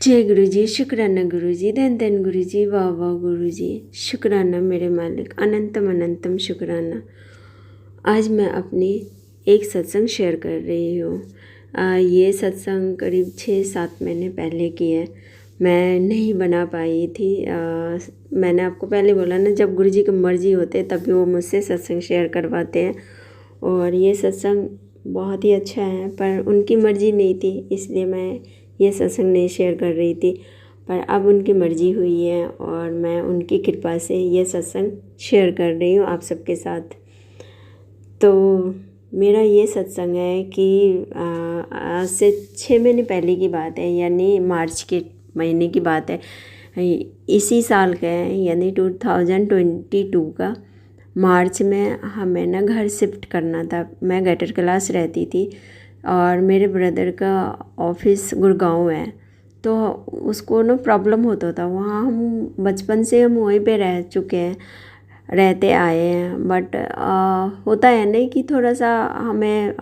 जय गुरु जी, शुक्राना गुरु जी, धन धन गुरु जी, वाह वाह गुरु जी, शुक्राना मेरे मालिक, अनंतम अनंतम शुक्राना। आज मैं अपनी एक सत्संग शेयर कर रही हूँ। ये सत्संग करीब 6-7 महीने पहले की है। मैं नहीं बना पाई थी। मैंने आपको पहले बोला ना, जब गुरु जी की मर्जी होते तभी वो मुझसे सत्संग शेयर करवाते हैं। और ये सत्संग बहुत ही अच्छा है, पर उनकी मर्जी नहीं थी, इसलिए मैं ये सत्संग नहीं शेयर कर रही थी। पर अब उनकी मर्जी हुई है और मैं उनकी कृपा से ये सत्संग शेयर कर रही हूँ आप सबके साथ। तो मेरा ये सत्संग है कि आज से 6 महीने पहले की बात है, यानी मार्च के महीने की बात है। इसी साल का है, यानी 2022 का मार्च में हमें ना घर शिफ्ट करना था। मैं गटर क्लास रहती थी और मेरे ब्रदर का ऑफिस गुड़गांव है, तो उसको ना प्रॉब्लम होता था वहाँ। हम बचपन से हम वहीं पे रह चुके हैं, रहते आए हैं, बट होता है नहीं कि थोड़ा सा हमें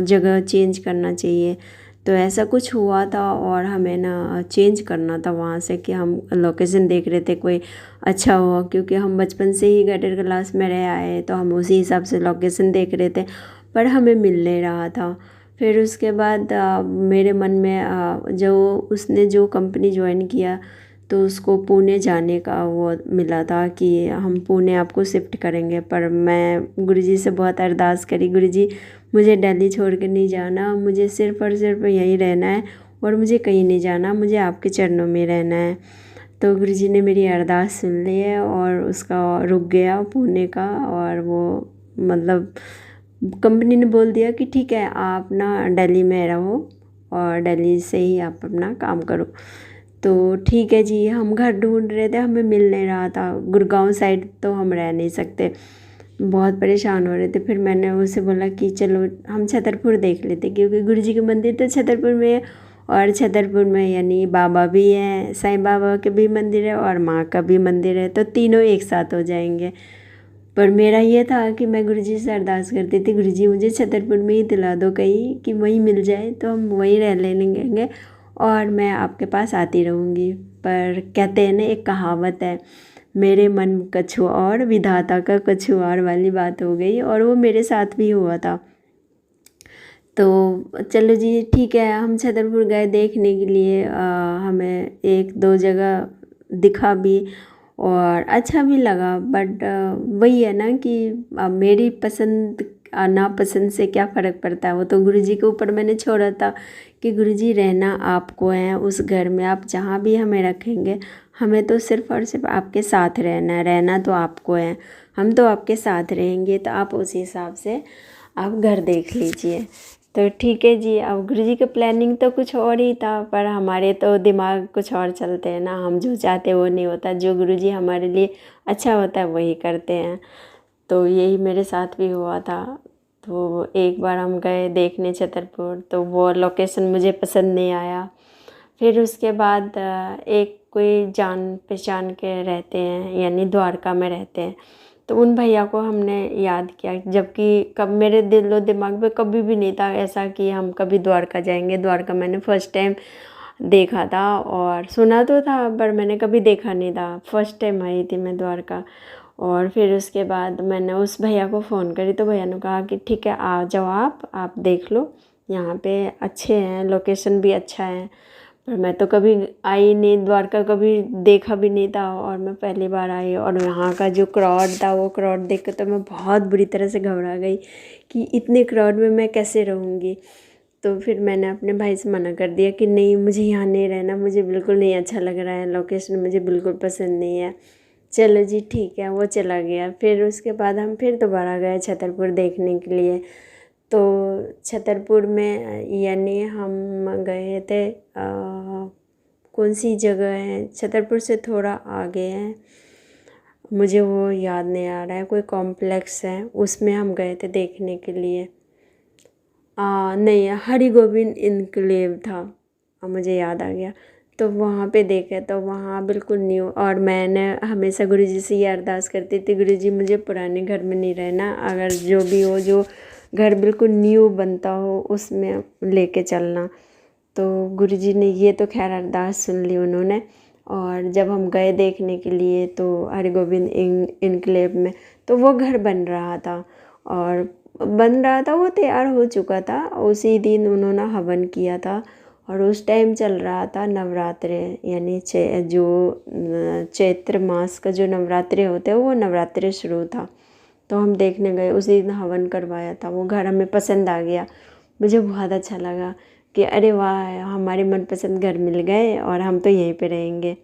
जगह चेंज करना चाहिए। तो ऐसा कुछ हुआ था और हमें ना चेंज करना था वहाँ से, कि हम लोकेशन देख रहे थे कोई अच्छा हुआ, क्योंकि हम बचपन से ही गटर क्लास में रह आए, तो हम उसी हिसाब से लोकेशन देख रहे थे, पर हमें मिल नहीं रहा था। फिर उसके बाद मेरे मन में जो उसने जो कंपनी ज्वाइन किया, तो उसको पुणे जाने का वो मिला था कि हम पुणे आपको शिफ्ट करेंगे। पर मैं गुरुजी से बहुत अरदास करी, गुरुजी मुझे दिल्ली छोड़ के नहीं जाना, मुझे सिर्फ़ और सिर्फ यहीं रहना है और मुझे कहीं नहीं जाना, मुझे आपके चरणों में रहना है। तो गुरुजी ने मेरी अरदास सुन ली है और उसका रुक गया पुणे का। और वो मतलब कंपनी ने बोल दिया कि ठीक है, आप ना दिल्ली में रहो और दिल्ली से ही आप अपना काम करो। तो ठीक है जी, हम घर ढूंढ रहे थे, हमें मिल नहीं रहा था। गुड़गांव साइड तो हम रह नहीं सकते, बहुत परेशान हो रहे थे। फिर मैंने उसे बोला कि चलो हम छतरपुर देख लेते, क्योंकि गुरुजी का मंदिर तो छतरपुर में है। और छतरपुर में यानी बाबा भी हैं, साईं बाबा के भी मंदिर है और माँ का भी मंदिर है, तो तीनों एक साथ हो जाएंगे। पर मेरा ये था कि मैं गुरुजी से अरदास करती थी, गुरुजी मुझे छतरपुर में ही दिला दो कहीं, कि वहीं मिल जाए तो हम वहीं रह लेंगे और मैं आपके पास आती रहूँगी। पर कहते हैं ना, एक कहावत है, मेरे मन कछु और विधाता का कछु और वाली बात हो गई, और वो मेरे साथ भी हुआ था। तो चलो जी ठीक है, हम छतरपुर गए देखने के लिए। हमें 1-2 जगह दिखा भी और अच्छा भी लगा, बट वही है ना कि मेरी पसंद नापसंद से क्या फ़र्क पड़ता है, वो तो गुरुजी के ऊपर मैंने छोड़ा था कि गुरुजी रहना आपको है उस घर में, आप जहाँ भी हमें रखेंगे, हमें तो सिर्फ़ और सिर्फ आपके साथ रहना है, रहना तो आपको है, हम तो आपके साथ रहेंगे, तो आप उस हिसाब से आप घर देख लीजिए। तो ठीक है जी। अब गुरुजी का प्लानिंग तो कुछ और ही था, पर हमारे तो दिमाग कुछ और चलते हैं ना, हम जो चाहते हैं वो नहीं होता, जो गुरुजी हमारे लिए अच्छा होता है वही करते हैं। तो यही मेरे साथ भी हुआ था। तो एक बार हम गए देखने छतरपुर, तो वो लोकेशन मुझे पसंद नहीं आया। फिर उसके बाद एक कोई जान पहचान के रहते हैं, यानी द्वारका में रहते हैं, तो उन भैया को हमने याद किया, जबकि कब मेरे दिलो दिमाग में कभी भी नहीं था ऐसा कि हम कभी द्वारका जाएंगे। द्वारका मैंने फ़र्स्ट टाइम देखा था, और सुना तो था पर मैंने कभी देखा नहीं था, फ़र्स्ट टाइम आई थी मैं द्वारका। और फिर उसके बाद मैंने उस भैया को फ़ोन करी, तो भैया ने कहा कि ठीक है आ जाओ, आप देख लो, यहाँ पे अच्छे हैं, लोकेशन भी अच्छा है। पर मैं तो कभी आई नहीं द्वारका, कभी देखा भी नहीं था, और मैं पहली बार आई, और यहाँ का जो क्राउड था, वो क्राउड देख कर तो मैं बहुत बुरी तरह से घबरा गई कि इतने क्राउड में मैं कैसे रहूँगी। तो फिर मैंने अपने भाई से मना कर दिया कि नहीं, मुझे यहाँ नहीं रहना, मुझे बिल्कुल नहीं अच्छा लग रहा है, लोकेशन मुझे बिल्कुल पसंद नहीं है। चलो जी ठीक है, वो चला गया। फिर उसके बाद हम फिर दोबारा गए छतरपुर देखने के लिए। तो छतरपुर में यानी हम गए थे, कौन सी जगह है, छतरपुर से थोड़ा आगे है, मुझे वो याद नहीं आ रहा है, कोई कॉम्प्लेक्स है, उसमें हम गए थे देखने के लिए। नहीं, हरि गोविंद इनक्लेव था, मुझे याद आ गया। तो वहाँ पे देखे, तो वहाँ बिल्कुल न्यू, और मैंने हमेशा गुरुजी से ये अरदास करती थी, गुरुजी मुझे पुराने घर में नहीं रहना, अगर जो भी हो, जो घर बिल्कुल न्यू बनता हो उसमें लेके चलना। तो गुरुजी ने ये तो खैर अरदास सुन ली उन्होंने। और जब हम गए देखने के लिए तो हरगोविंद इनक्लेव में, तो वो घर बन रहा था और वो तैयार हो चुका था। उसी दिन उन्होंने हवन किया था और उस टाइम चल रहा था नवरात्रे, यानी जो चैत्र मास का जो नवरात्रे होते हैं वो नवरात्रे शुरू था। तो हम देखने गए, उसी दिन हवन करवाया था। वो घर हमें पसंद आ गया, मुझे बहुत अच्छा लगा कि अरे वाह, हमारे मनपसंद घर मिल गए और हम तो यहीं पे रहेंगे।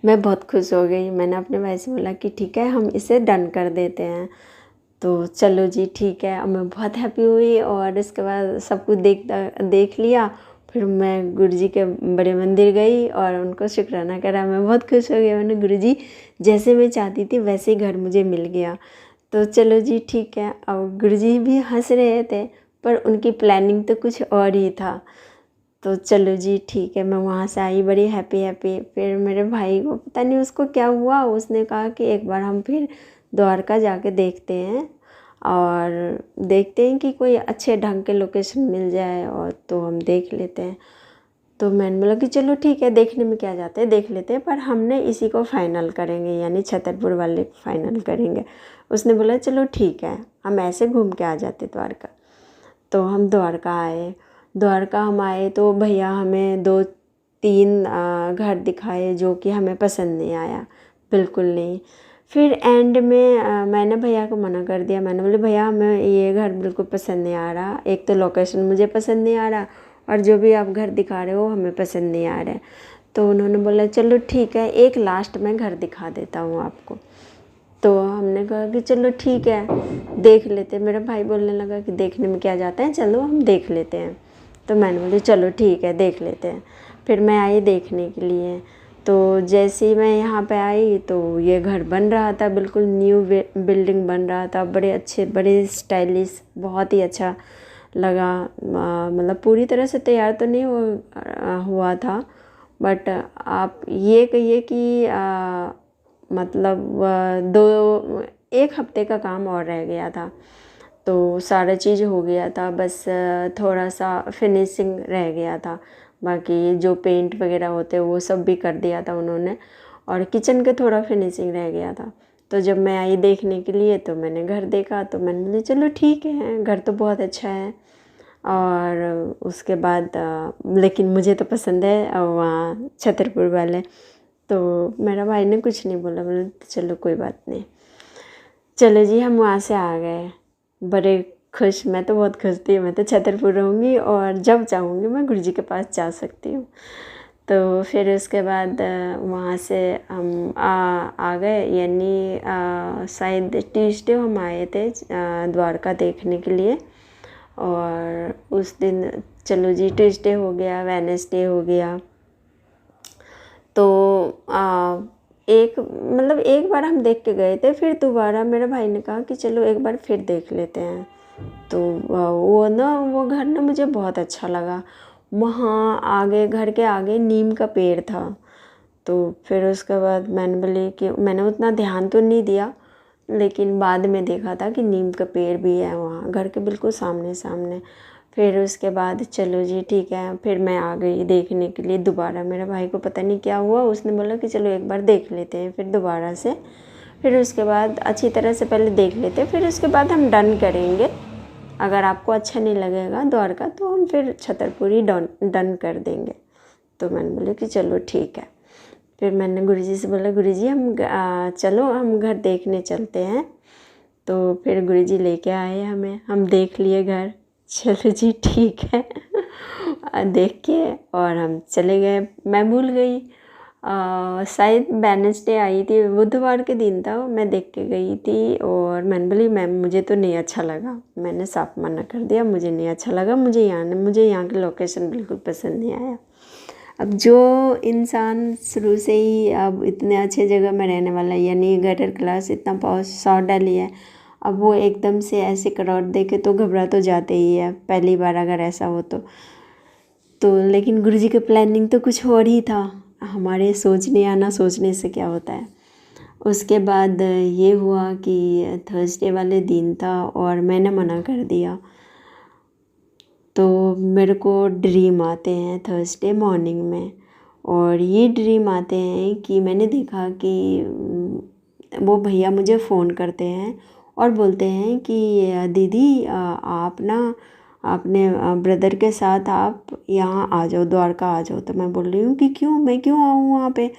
मैं बहुत खुश हो गई। मैंने अपने भाई से बोला कि ठीक है, हम इसे डन कर देते हैं। तो चलो जी ठीक है। अब मैं बहुत हैप्पी हुई और इसके बाद सब कुछ देख लिया। फिर मैं गुरुजी के बड़े मंदिर गई और उनको शुक्राना करा। मैं बहुत खुश हो गई। मैंने गुरुजी, जैसे मैं चाहती थी वैसे ही घर मुझे मिल गया। तो चलो जी ठीक है। अब गुरुजी भी हंस रहे थे पर उनकी प्लानिंग तो कुछ और ही था। तो चलो जी ठीक है, मैं वहाँ से आई बड़ी हैप्पी। फिर मेरे भाई को पता नहीं उसको क्या हुआ, उसने कहा कि एक बार हम फिर द्वारका जाके देखते हैं और देखते हैं कि कोई अच्छे ढंग के लोकेशन मिल जाए और तो हम देख लेते हैं। तो मैंने बोला कि चलो ठीक है, देखने में क्या जाते हैं, देख लेते हैं, पर हमने इसी को फाइनल करेंगे, यानी छतरपुर वाले फाइनल करेंगे। उसने बोला चलो ठीक है, हम ऐसे घूम के आ जाते द्वारका। तो हम द्वारका आए। द्वारका हम आए तो भैया हमें 2-3 घर दिखाए जो कि हमें पसंद नहीं आया, बिल्कुल नहीं। फिर एंड में मैंने भैया को मना कर दिया। मैंने बोले भैया हमें ये घर बिल्कुल पसंद नहीं आ रहा, एक तो लोकेशन मुझे पसंद नहीं आ रहा और जो भी आप घर दिखा रहे हो हमें पसंद नहीं आ रहा है। तो उन्होंने बोला चलो ठीक है, एक लास्ट में घर दिखा देता हूँ आपको। तो हमने कहा कि चलो ठीक है, देख लेते। मेरा भाई बोलने लगा कि देखने में क्या जाता है, चलो हम देख लेते हैं। तो मैंने बोली चलो ठीक है, देख लेते हैं। फिर मैं आई देखने के लिए। तो जैसे ही मैं यहाँ पे आई तो ये घर बन रहा था, बिल्कुल न्यू बिल्डिंग बन रहा था, बड़े अच्छे, बड़े स्टाइलिश, बहुत ही अच्छा लगा। मतलब पूरी तरह से तैयार तो नहीं हुआ था, बट आप ये कहिए कि मतलब 1 हफ्ते का काम और रह गया था। तो सारा चीज़ हो गया था, बस थोड़ा सा फिनिशिंग रह गया था। बाकी जो पेंट वगैरह होते वो सब भी कर दिया था उन्होंने और किचन के थोड़ा फिनिशिंग रह गया था। तो जब मैं आई देखने के लिए तो मैंने घर देखा, तो मैंने बोली चलो ठीक है, घर तो बहुत अच्छा है। और उसके बाद लेकिन मुझे तो पसंद है वहाँ छतरपुर वाले। तो मेरा भाई ने कुछ नहीं बोला, बोले चलो कोई बात नहीं। चलो जी हम वहाँ से आ गए बड़े खुश। मैं तो बहुत खुश थी, मैं तो छतरपुर रहूँगी और जब चाहूँगी मैं गुरुजी के पास जा सकती हूँ। तो फिर उसके बाद वहाँ से हम आ गए, यानी शायद ट्यूसडे हम आए थे द्वारका देखने के लिए। और उस दिन चलो जी ट्यूसडे हो गया, वेडनेसडे हो गया। तो एक बार हम देख के गए थे, फिर दोबारा मेरे भाई ने कहा कि चलो एक बार फिर देख लेते हैं। तो वो घर ना मुझे बहुत अच्छा लगा। वहाँ आगे, घर के आगे नीम का पेड़ था। तो फिर उसके बाद मैंने बोली कि मैंने उतना ध्यान तो नहीं दिया, लेकिन बाद में देखा था कि नीम का पेड़ भी है वहाँ घर के बिल्कुल सामने। फिर उसके बाद चलो जी ठीक है, फिर मैं आ गई देखने के लिए दोबारा। मेरे भाई को पता नहीं क्या हुआ, उसने बोला कि चलो एक बार देख लेते हैं फिर दोबारा से। फिर उसके बाद अच्छी तरह से पहले देख लेते हैं, फिर उसके बाद हम डन करेंगे। अगर आपको अच्छा नहीं लगेगा द्वारका तो हम फिर छतरपुर ही डन कर देंगे। तो मैंने बोला कि चलो ठीक है। फिर मैंने गुरुजी से बोला गुरुजी चलो हम घर देखने चलते हैं। तो फिर गुरुजी लेके आए हमें, हम देख लिए घर। चलो जी ठीक है देख के और हम चले गए। मैं भूल गई, शायद वेडनेसडे आई थी, बुधवार के दिन था, मैं देख के गई थी। और मैंने बोली मैम मुझे तो नहीं अच्छा लगा, मैंने साफ मना कर दिया, मुझे नहीं अच्छा लगा, मुझे यहाँ की लोकेशन बिल्कुल पसंद नहीं आया। अब जो इंसान शुरू से ही अब इतने अच्छे जगह में रहने वाला है, यानी गटर क्लास इतना पॉश शॉर्ट डाली है, अब वो एकदम से ऐसे क्राउड देखे तो घबरा तो जाते ही है पहली बार अगर ऐसा हो तो। लेकिन गुरुजी के प्लानिंग तो कुछ और ही था, हमारे सोचने या ना सोचने से क्या होता है। उसके बाद ये हुआ कि थर्सडे वाले दिन था और मैंने मना कर दिया। तो मेरे को ड्रीम आते हैं थर्सडे मॉर्निंग में, और ये ड्रीम आते हैं कि मैंने देखा कि वो भैया मुझे फ़ोन करते हैं और बोलते हैं कि दीदी आप ना अपने ब्रदर के साथ आप यहाँ आ जाओ, द्वारका आ जाओ। तो मैं बोल रही हूँ कि क्यों, मैं क्यों आऊँ वहाँ पे।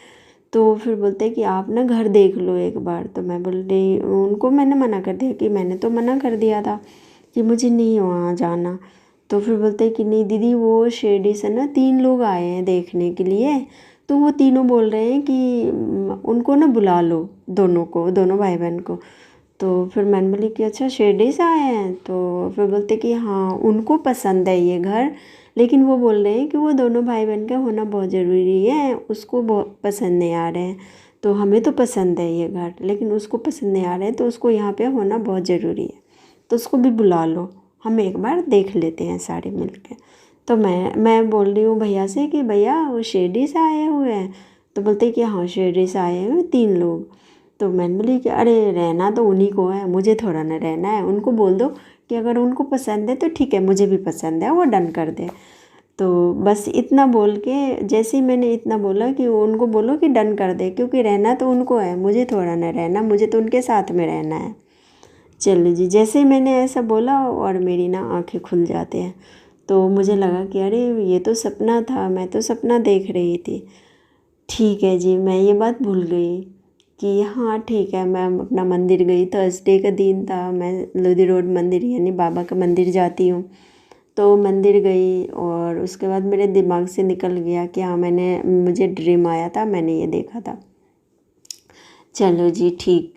तो फिर बोलते हैं कि आप ना घर देख लो एक बार। तो मैं बोल रही उनको, मैंने मना कर दिया कि मैंने तो मना कर दिया था कि मुझे नहीं वहाँ जाना। तो फिर बोलते हैं कि नहीं दीदी, वो शिरडी से ना 3 लोग आए हैं देखने के लिए, तो वो तीनों बोल रहे हैं कि उनको ना बुला लो, दोनों को, दोनों भाई बहन को। तो फिर मैंने बोली कि अच्छा शिरडी से आए हैं। तो फिर बोलते कि हाँ उनको पसंद है ये घर, लेकिन वो बोल रहे हैं कि वो दोनों भाई बहन का होना बहुत ज़रूरी है, उसको बहुत पसंद नहीं आ रहे हैं। तो हमें तो पसंद है ये घर, लेकिन उसको पसंद नहीं आ रहे हैं, तो उसको यहाँ पे होना बहुत ज़रूरी है, तो उसको भी बुला लो, हम एक बार देख लेते हैं सारे मिल के। तो मैं बोल रही हूँ भैया से कि भैया वो शिरडी से आए हुए हैं। तो बोलते कि हाँ शिरडी से आए हुए 3 लोग। तो मैंने बोली कि अरे रहना तो उन्हीं को है, मुझे थोड़ा ना रहना है। उनको बोल दो कि अगर उनको पसंद है तो ठीक है, मुझे भी पसंद है, वो डन कर दे। तो बस इतना बोल के, जैसे ही मैंने इतना बोला कि उनको बोलो कि डन कर दे, क्योंकि रहना तो उनको है, मुझे थोड़ा ना रहना, मुझे तो उनके साथ में रहना है। चलो जी, जैसे ही मैंने ऐसा बोला और मेरी ना आंखें खुल जाते हैं, तो मुझे लगा कि अरे ये तो सपना था, मैं तो सपना देख रही थी। ठीक है जी, मैं ये बात भूल गई कि हाँ ठीक है, मैं अपना मंदिर गई, थर्सडे का दिन था, मैं लोधी रोड मंदिर यानी बाबा का मंदिर जाती हूँ। तो मंदिर गई और उसके बाद मेरे दिमाग से निकल गया कि हाँ मुझे ड्रीम आया था, मैंने ये देखा था। चलो जी, ठीक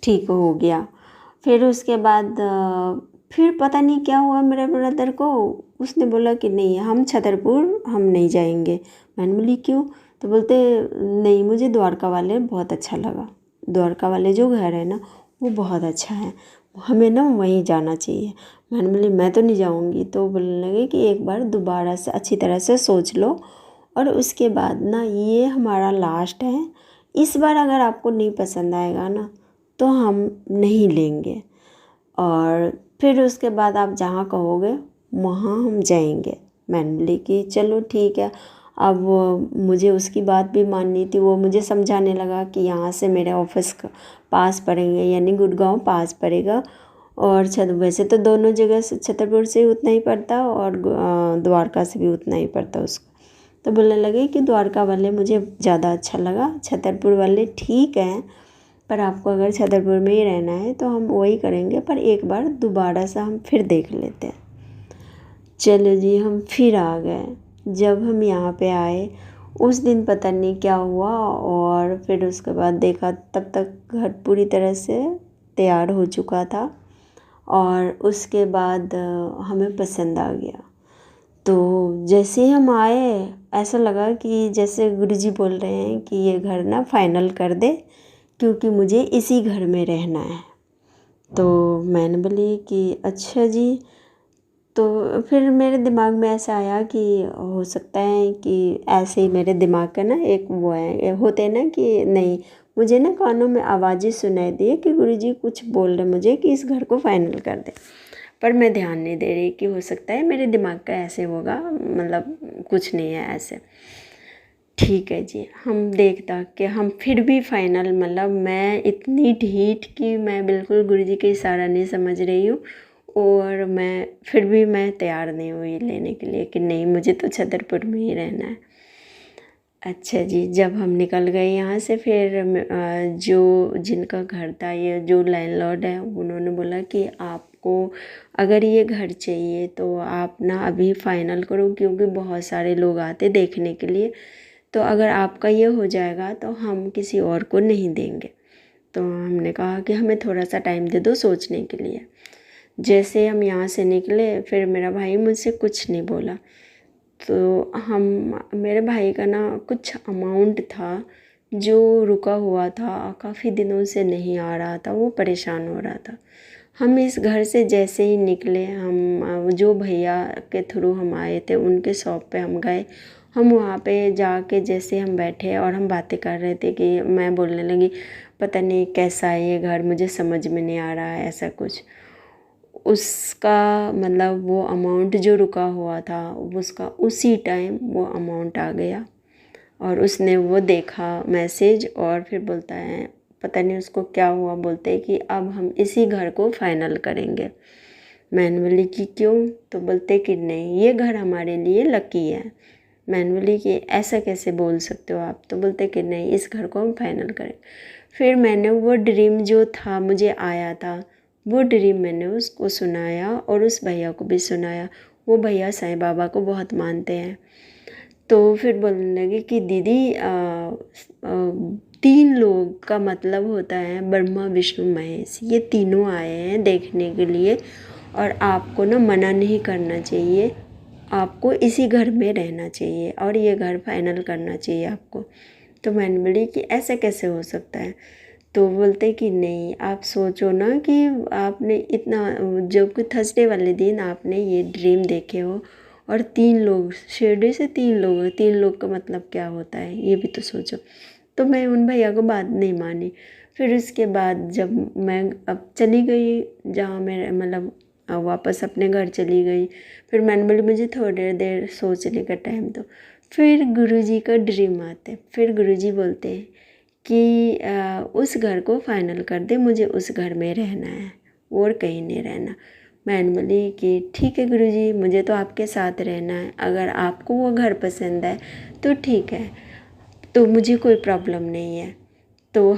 ठीक हो गया। फिर उसके बाद फिर पता नहीं क्या हुआ मेरे ब्रदर को, उसने बोला कि नहीं हम छतरपुर हम नहीं जाएंगे। मैंने बोली क्यों। तो बोलते नहीं, मुझे द्वारका वाले बहुत अच्छा लगा, द्वारका वाले जो घर है ना वो बहुत अच्छा है, हमें ना वहीं जाना चाहिए। मैंने बोली मैं तो नहीं जाऊँगी। तो बोलने लगे कि एक बार दोबारा से अच्छी तरह से सोच लो, और उसके बाद ना ये हमारा लास्ट है, इस बार अगर आपको नहीं पसंद आएगा ना तो हम नहीं लेंगे, और फिर उसके बाद आप जहाँ कहोगे वहाँ हम जाएंगे। मैंने बोली कि चलो ठीक है। अब मुझे उसकी बात भी माननी थी, वो मुझे समझाने लगा कि यहाँ से मेरे ऑफिस का पास पड़ेंगे, यानी गुड़गांव पास पड़ेगा, और वैसे तो दोनों जगह से छतरपुर से उतना ही पड़ता और द्वारका से भी उतना ही पड़ता उसको। तो बोलने लगे कि द्वारका वाले मुझे ज़्यादा अच्छा लगा, छतरपुर वाले ठीक हैं, पर आपको अगर छतरपुर में ही रहना है तो हम वही करेंगे, पर एक बार दोबारा से हम फिर देख लेते हैं। चलो जी, हम फिर आ गए। जब हम यहाँ पे आए उस दिन पता नहीं क्या हुआ, और फिर उसके बाद देखा तब तक घर पूरी तरह से तैयार हो चुका था, और उसके बाद हमें पसंद आ गया। तो जैसे ही हम आए ऐसा लगा कि जैसे गुरुजी बोल रहे हैं कि ये घर ना फाइनल कर दे, क्योंकि मुझे इसी घर में रहना है। तो मैंने बोली कि अच्छा जी। तो फिर मेरे दिमाग में ऐसा आया कि हो सकता है कि ऐसे ही मेरे दिमाग का ना एक वो है, होते हैं ना कि नहीं, मुझे ना कानों में आवाज़ें सुनाई दी कि गुरुजी कुछ बोल रहे मुझे कि इस घर को फाइनल कर दे, पर मैं ध्यान नहीं दे रही कि हो सकता है मेरे दिमाग का ऐसे होगा, मतलब कुछ नहीं है ऐसे। ठीक है जी, हम देखता कि हम फिर भी फाइनल, मतलब मैं इतनी ढीठ कि मैं बिल्कुल गुरुजी का इशारा नहीं समझ रही हूँ, और मैं फिर भी मैं तैयार नहीं हुई लेने के लिए कि नहीं मुझे तो छतरपुर में ही रहना है। अच्छा जी, जब हम निकल गए यहाँ से, फिर जो जिनका घर था, ये जो लैंडलॉर्ड है, उन्होंने बोला कि आपको अगर ये घर चाहिए तो आप ना अभी फ़ाइनल करो, क्योंकि बहुत सारे लोग आते देखने के लिए, तो अगर आपका ये हो जाएगा तो हम किसी और को नहीं देंगे। तो हमने कहा कि हमें थोड़ा सा टाइम दे दो सोचने के लिए। जैसे हम यहाँ से निकले, फिर मेरा भाई मुझसे कुछ नहीं बोला। तो हम मेरे भाई का ना कुछ अमाउंट था जो रुका हुआ था, काफ़ी दिनों से नहीं आ रहा था, वो परेशान हो रहा था। हम इस घर से जैसे ही निकले, हम जो भैया के थ्रू हम आए थे उनके शॉप पे हम गए। हम वहाँ पे जाके जैसे हम बैठे और हम बातें कर रहे थे कि मैं बोलने लगी पता नहीं कैसा है ये घर, मुझे समझ में नहीं आ रहा है ऐसा कुछ। उसका मतलब वो अमाउंट जो रुका हुआ था उसका उसी टाइम वो अमाउंट आ गया। और उसने वो देखा मैसेज और फिर बोलता है, पता नहीं उसको क्या हुआ, बोलते हैं कि अब हम इसी घर को फाइनल करेंगे। मैंने बोली कि क्यों? तो बोलते कि नहीं, ये घर हमारे लिए लकी है। मैंने बोली कि ऐसा कैसे बोल सकते हो आप? तो बोलते कि नहीं, इस घर को हम फाइनल करें। फिर मैंने वो ड्रीम जो था मुझे आया था, वो ड्रीम मैंने उसको सुनाया और उस भैया को भी सुनाया। वो भैया साईं बाबा को बहुत मानते हैं। तो फिर बोलने लगे कि दीदी 3 लोग का मतलब होता है ब्रह्मा विष्णु महेश, ये तीनों आए हैं देखने के लिए और आपको ना मना नहीं करना चाहिए, आपको इसी घर में रहना चाहिए और ये घर फाइनल करना चाहिए आपको। तो मैंने बोली कि ऐसा कैसे हो सकता है? तो बोलते कि नहीं, आप सोचो ना कि आपने इतना, जो कि थर्सडे वाले दिन आपने ये ड्रीम देखे हो और 3 लोग, शिरडी से 3 लोग, 3 लोग का मतलब क्या होता है ये भी तो सोचो। तो मैं उन भैया को बात नहीं मानी। फिर उसके बाद जब मैं अब चली गई जहाँ मैं मतलब वापस अपने घर चली गई, फिर मैंने बोली मुझे थोड़ी देर सोचने का टाइम दो। फिर गुरुजी का ड्रीम आते, फिर गुरुजी बोलते हैं कि उस घर को फाइनल कर दे, मुझे उस घर में रहना है और कहीं नहीं रहना। मैंने बोली कि ठीक है गुरुजी, मुझे तो आपके साथ रहना है, अगर आपको वो घर पसंद है तो ठीक है, तो मुझे कोई प्रॉब्लम नहीं है। तो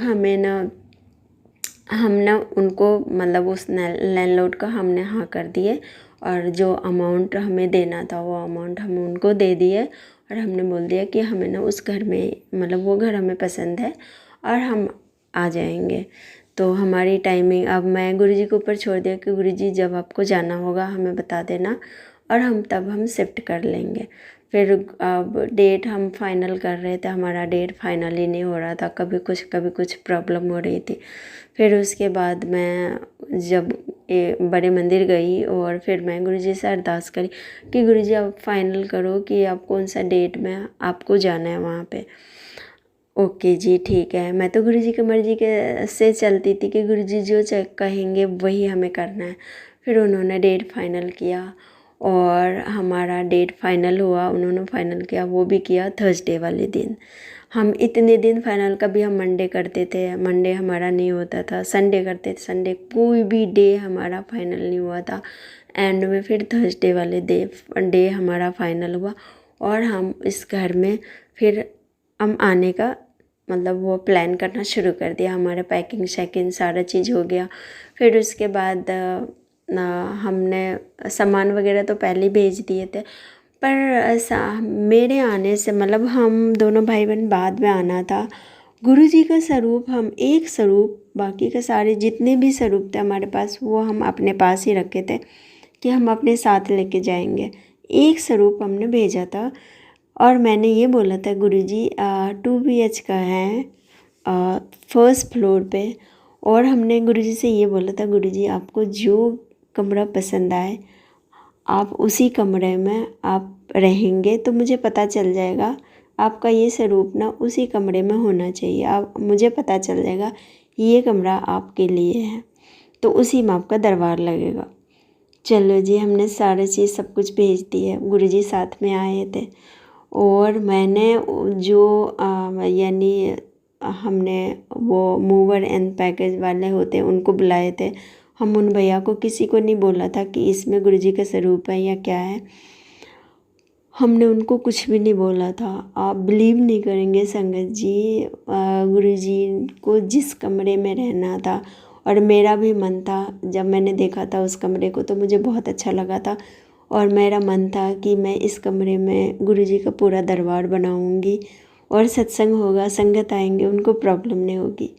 हम ना उनको मतलब उस लैंडलॉर्ड का हमने हाँ कर दिए और जो अमाउंट हमें देना था वो अमाउंट हम उनको दे दिए और हमने बोल दिया कि हमें ना उस घर में मतलब वो घर हमें पसंद है और हम आ जाएंगे। तो हमारी टाइमिंग अब मैं गुरुजी के ऊपर छोड़ दिया कि गुरुजी जब आपको जाना होगा हमें बता देना और हम शिफ्ट कर लेंगे। फिर अब डेट हम फाइनल कर रहे थे, हमारा डेट फाइनल ही नहीं हो रहा था, कभी कुछ प्रॉब्लम हो रही थी। फिर उसके बाद मैं जब बड़े मंदिर गई और फिर मैं गुरुजी से अरदास करी कि गुरुजी आप फाइनल करो कि आप कौन सा डेट में आपको जाना है वहाँ पे। ओके जी ठीक है। मैं तो गुरुजी की मर्ज़ी के से चलती थी कि गुरुजी जो कहेंगे वही हमें करना है। फिर उन्होंने डेट फाइनल किया और हमारा डेट फाइनल हुआ, उन्होंने फाइनल किया, वो भी किया थर्सडे वाले दिन। हम इतने दिन फाइनल, कभी हम मंडे करते थे, मंडे हमारा नहीं होता था, संडे करते थे, संडे, कोई भी डे हमारा फाइनल नहीं हुआ था। एंड में फिर थर्सडे वाले डे हमारा फाइनल हुआ और हम इस घर में फिर हम आने का मतलब वो प्लान करना शुरू कर दिया। हमारा पैकिंग शैकिंग सारा चीज़ हो गया। फिर उसके बाद हमने सामान वगैरह तो पहले ही भेज दिए थे, पर मेरे आने से मतलब हम दोनों भाई बहन बाद में आना था। गुरुजी का स्वरूप, हम एक स्वरूप, बाकी के सारे जितने भी स्वरूप थे हमारे पास वो हम अपने पास ही रखे थे कि हम अपने साथ लेके जाएंगे। एक स्वरूप हमने भेजा था और मैंने ये बोला था गुरुजी 2 BH का है फर्स्ट फ्लोर पे, और हमने गुरुजी से ये बोला था गुरुजी आपको जो कमरा पसंद आए आप उसी कमरे में आप रहेंगे तो मुझे पता चल जाएगा आपका ये स्वरूप ना उसी कमरे में होना चाहिए, आप मुझे पता चल जाएगा ये कमरा आपके लिए है, तो उसी में आपका दरबार लगेगा। चलो जी, हमने सारी चीज़ सब कुछ भेज दी है। गुरुजी साथ में आए थे और मैंने जो यानी हमने वो मूवर एंड पैकेज वाले होते हैं उनको बुलाए थे। हम उन भैया को किसी को नहीं बोला था कि इसमें गुरुजी का स्वरूप है या क्या है, हमने उनको कुछ भी नहीं बोला था। आप बिलीव नहीं करेंगे संगत जी, गुरुजी को जिस कमरे में रहना था और मेरा भी मन था, जब मैंने देखा था उस कमरे को तो मुझे बहुत अच्छा लगा था और मेरा मन था कि मैं इस कमरे में गुरुजी का पूरा दरबार बनाऊंगी और सत्संग होगा, संगत आएंगे, उनको प्रॉब्लम नहीं होगी।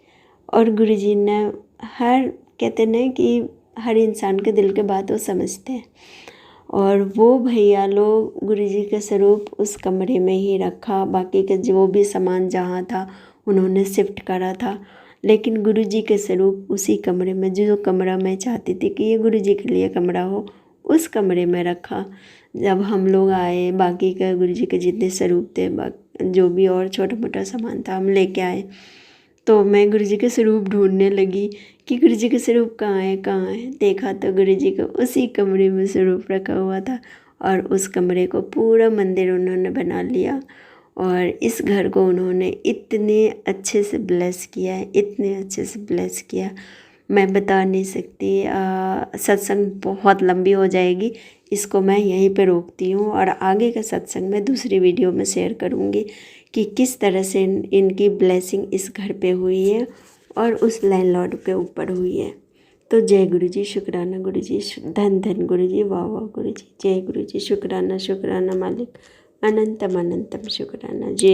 और गुरुजी ने कहते हैं कि हर इंसान के दिल के बात वो समझते हैं और वो भैया लोग गुरुजी का स्वरूप उस कमरे में ही रखा, बाकी का जो भी सामान जहाँ था उन्होंने शिफ्ट करा था, लेकिन गुरुजी के स्वरूप उसी कमरे में, जो कमरा मैं चाहती थी कि ये गुरुजी के लिए कमरा हो, उस कमरे में रखा। जब हम लोग आए, बाकी का गुरुजी के जितने स्वरूप थे, जो भी और छोटा मोटा सामान था हम लेके आए। तो मैं गुरु जी के स्वरूप ढूंढने लगी कि गुरु जी के स्वरूप कहाँ है कहाँ है। देखा तो गुरु जी का उसी कमरे में स्वरूप रखा हुआ था और उस कमरे को पूरा मंदिर उन्होंने बना लिया। और इस घर को उन्होंने इतने अच्छे से ब्लेस किया है, इतने अच्छे से ब्लेस किया, मैं बता नहीं सकती। सत्संग बहुत लंबी हो जाएगी, इसको मैं यहीं पे रोकती हूँ और आगे का सत्संग मैं दूसरी वीडियो में शेयर करूँगी कि किस तरह से इनकी ब्लेसिंग इस घर पे हुई है और उस लैंडलॉर्ड के ऊपर हुई है। तो जय गुरु जी, शुक्राना गुरु जी, धन धन गुरु जी, वाह वाह गुरु जी, जय गुरु जी, शुक्राना शुक्राना मालिक, अनंतम अनंतम शुक्राना। जय